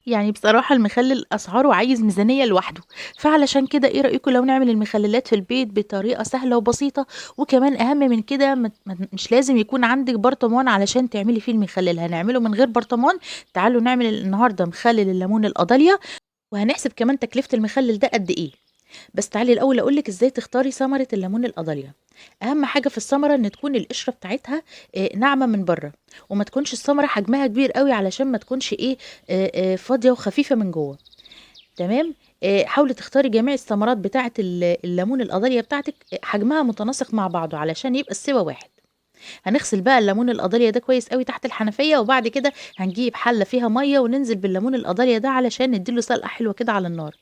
يعني بصراحة المخلل أسعاره عايز ميزانية لوحده، فعلشان كده إيه رأيكم لو نعمل المخللات في البيت بطريقة سهلة وبسيطة، وكمان أهم من كده مش لازم يكون عندك برطمان علشان تعملي فيه المخلل، هنعمله من غير برطمان. تعالوا نعمل النهارده مخلل الليمون القضاليا، وهنحسب كمان تكلفة المخلل ده قد إيه. بس تعالي الأول أقول لِك إزاي تختاري ثمرة الليمون القضاليا. أهم حاجة في الثمرة إن تكون القشرة بتاعتها ناعمة من برّه، وما تكونش الثمرة حجمها كبير أوي علشان ما تكونش إيه، فاضية وخفيفة من جوّه، تمام؟ حاولي تختاري جميع الثمرات بتاعة الليمون القضاليا بتاعتِك حجمها متناسق مع بعضه علشان يبقى السِوَى واحد. هنغسل بقى الليمون القضاليا ده كويس أوي تحت الحنفية، وبعد كده هنجيب حلة فيها مَيّة وننزل بالليمون القضاليا ده علشان ندّي له سلقة حلوة كده على النار.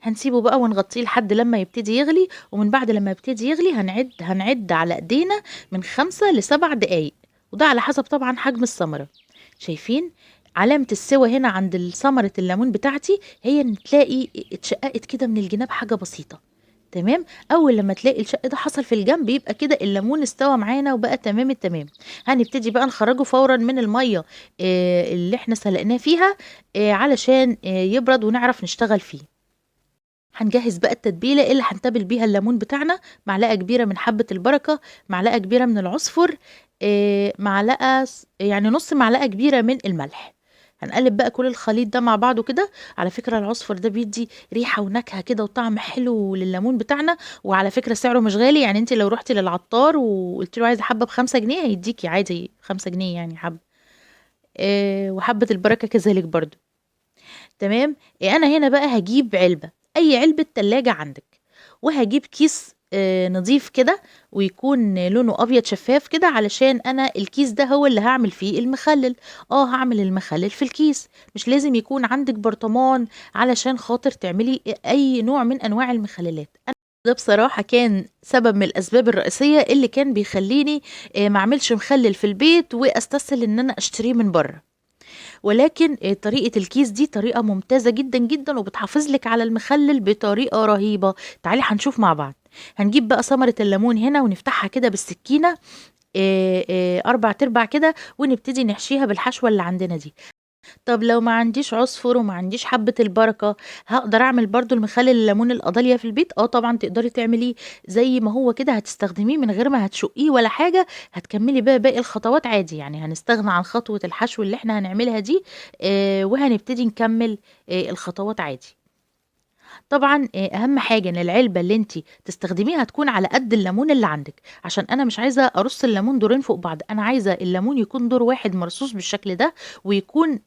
هنسيبه بقى ونغطيه لحد لمّا يبتدي يغلي، ومن بعد لمّا يبتدي يغلي هنعِد على إيدينا من 5 ل7 دقايق، وده على حسب طبعًا حجم الثمرة. شايفين؟ علامة السِوَى هنا عند ثمرة الليمون بتاعتي هي إن تلاقي اتشققت كده من الجناب حاجة بسيطة، تمام؟ أول لمّا تلاقي الشق ده حصل في الجنب يبقى كده الليمون استوى معانا وبقى تمام التمام. هنبتدي بقى نخرّجه فورًا من المَيّة اللي إحنا سلقناه فيها علشان يبرد ونعرف نشتغل فيه. هنجهّز بقى التتبيلة اللي هنتبِّل بيها الليمون بتاعنا، معلقة كبيرة من حبّة البركة، معلقة كبيرة من العُصفر، معلقة يعني نُص معلقة كبيرة من الملح. هنقلِّب بقى كل الخليط ده مع بعضه كده. على فكرة العُصفر ده بيدّي ريحة ونكهة كده وطعم حلو لليمون بتاعنا، وعلى فكرة سعره مش غالي، يعني أنتِ لو رُحتِ للعطّار وقُلتِ له عايزة حبّة ب5 جنيه هيدّيكِ عادي 5 جنيه يعني حبّة، وحبّة البركة كذلك برضه. تمام. أنا هنا بقى هاجيب علبة، أي علبة تلاجة عندِك، وهاجيب كيس نضيف كده ويكون لونه أبيض شفاف كده علشان أنا الكيس ده هو اللي هاعمل فيه المخلل. هاعمل المخلل في الكيس، مش لازم يكون عندِك برطمان علشان خاطر تعملي أي نوع من أنواع المخللات. أنا ده بصراحة كان سبب من الأسباب الرئيسية اللي كان بيخلّيني ما أعملش مخلل في البيت وأستسهل إن أنا أشتريه من برّه. ولكن طريقة الكيس دي طريقة ممتازة جدًا، جدًا، وبتحافظ لِك على المخلل بطريقة رهيبة. تعالي هنشوف مع بعض. هنجيب بقى ثمرة الليمون هنا ونفتحها كده بالسكينة 4/4 كده، ونبتدي نحشيها بالحشوة اللي عندنا دي. طب لو ما عنديش عُصفر وما عنديش حبّة البركة، هاقدر أعمل برضه المخلل الليمون القضاليا في البيت؟ طبعًا تقدري تعمليه زي ما هو كده، هتستخدميه من غير ما هتشقيه ولا حاجة، هتكمّلي بقى باقي الخطوات عادي، يعني هنستغنى عن خطوة الحشو اللي إحنا هنعملها دي، وهنبتدي نكمّل الخطوات عادي. طبعًا أهم حاجة إن العلبة اللي أنتِ تستخدميها تكون على قد الليمون اللي عندِك، عشان أنا مش عايزة أرُص الليمون دورين فوق بعض، أنا عايزة الليمون يكون دور واحد مرصوص بالشكل ده، ويكون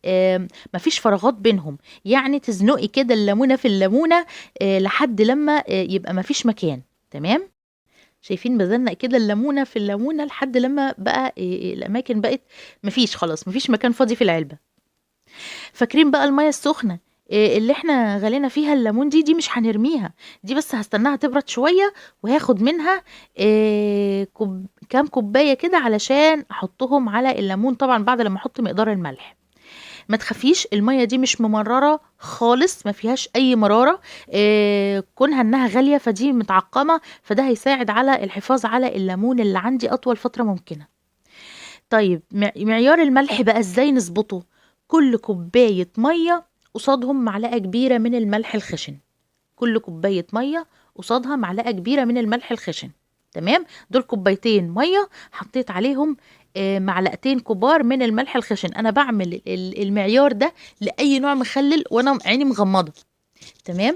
ما فيش فراغات بينهم، يعني تزنقي كده الليمونة في الليمونة لحد لمّا يبقى ما فيش مكان، تمام؟ شايفين بازنّق كده الليمونة في الليمونة لحد لمّا بقى الأماكن بقت ما فيش خلاص، ما فيش مكان فاضي في العلبة. فاكرين بقى المَيّة السخنة اللي إحنا غلينا فيها الليمون دي مش هنرميها، دي بس هاستناها تبرد شوية وهاخد منها كام كوباية كده علشان أحطهم على الليمون طبعًا بعد لمّا أحط مقدار الملح. ما تخافيش المَيّة دي مش ممررة خالص، ما فيهاش أي مرارة، كونها إنها غالية فدي متعقمة، فده هيساعد على الحفاظ على الليمون اللي عندي أطول فترة ممكنة. طيب معيار الملح بقى إزاي نضبطه؟ كل كوباية مَيّة قصادهم معلقة كبيرة من الملح الخشن، كل كوباية مَيّة قصادها معلقة كبيرة من الملح الخشن، تمام؟ دول كوبايتين مَيّة حطيت عليهم معلقتين كبار من الملح الخشن. أنا باعمل المعيار ده لأي نوع مخلل وأنا عيني مغمضة، تمام؟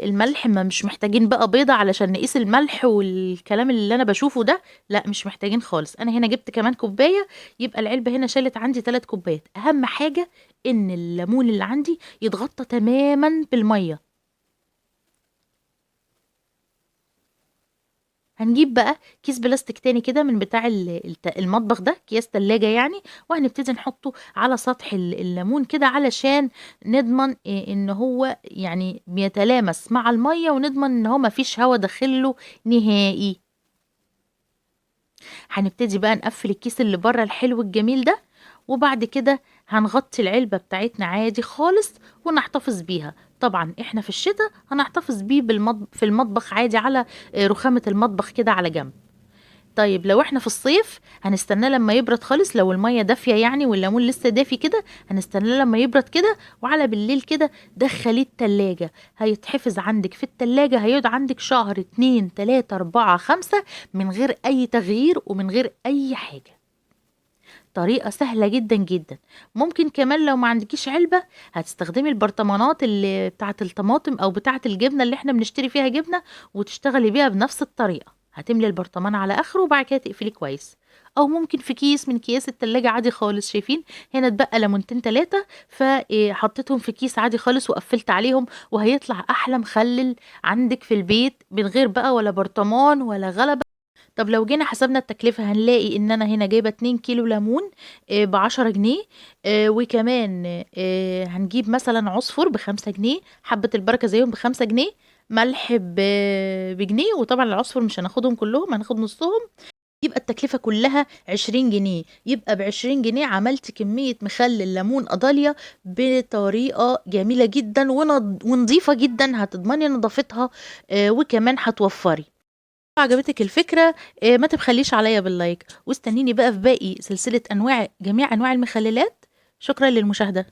الملح ما مش محتاجين بقى بيضة علشان نقيس الملح والكلام اللي أنا باشوفه ده، لأ مش محتاجين خالص. أنا هنا جِبت كمان كوباية، يبقى العلبة هنا شالت عندي 3 كوبايات. أهم حاجة إن الليمون اللي عندي يتغطى تمامًا بالمَيّة. هنجيب بقى كيس بلاستيك تاني كده من بتاع المطبخ ده، أكياس تلاجة يعني، وهنبتدي نحطه على سطح الليمون كده علشان نضمن إن هو يعني بيتلامس مع المَيّة، ونضمن إن هو ما فيش هوا داخل له نهائي. هنبتدي بقى نقفّل الكيس اللي برّه الحلو الجميل ده، وبعد كده هنغطي العلبة بتاعتنا عادي خالص ونحتفظ بيها. طبعًا إحنا في الشتا هنحتفظ بيه في المطبخ عادي على رخامة المطبخ كده على جنب. طيب لو إحنا في الصيف هنستناه لمّا يبرد خالص، لو المَيّة دافية يعني والليمون لسه دافي كده، هنستناه لمّا يبرد كده، وعلى بالليل كده دخّليه التلاجة، هيتحفظ عندِك في التلاجة، هيقعد عندِك شهر، 2، 3، 4، 5 من غير أي تغيير ومن غير أي حاجة. طريقة سهلة جدًا، جدًا. ممكن كمان لو ما عندكيش علبة، هتستخدمي البرطمانات بتاعة الطماطم أو بتاعة الجبنة اللي إحنا بنشتري فيها جبنة، وتشتغلي بيها بنفس الطريقة. هتملي البرطمان على آخره وبعد كده تقفليه كويس. أو ممكن في كيس من أكياس التلاجة عادي خالص، شايفين؟ هنا اتبقى ليمونتين 3 حطيتهم في كيس عادي خالص وقفلت عليهم، وهيطلع أحلى مخلل عندِك في البيت من غير بقى ولا برطمان ولا غلبة. طب لو جينا حسبنا التكلفة هنلاقي إن أنا هنا جايبة 2 كيلو ليمون ب10 جنيه، وكمان هنجيب مثلًا عُصفر ب5 جنيه، حبّة البركة زيّهم ب5 جنيه، ملح بجنيه، وطبعًا العُصفر مش هناخدهم كلّهم، هناخد نُصّهم، يبقى التكلفة كلّها 20 جنيه، يبقى ب20 جنيه عملتِ كمية مخلّل ليمون قضاليا بطريقة جميلة جدًا ونضيفة جدًا، هتضمني نضافتها وكمان هتوفّري. عجبتِك الفكرة ما تبخليش عليَّ باللايك، واستنيني بقى في باقي سلسلة جميع أنواع المخللات. شكرًا للمشاهدة.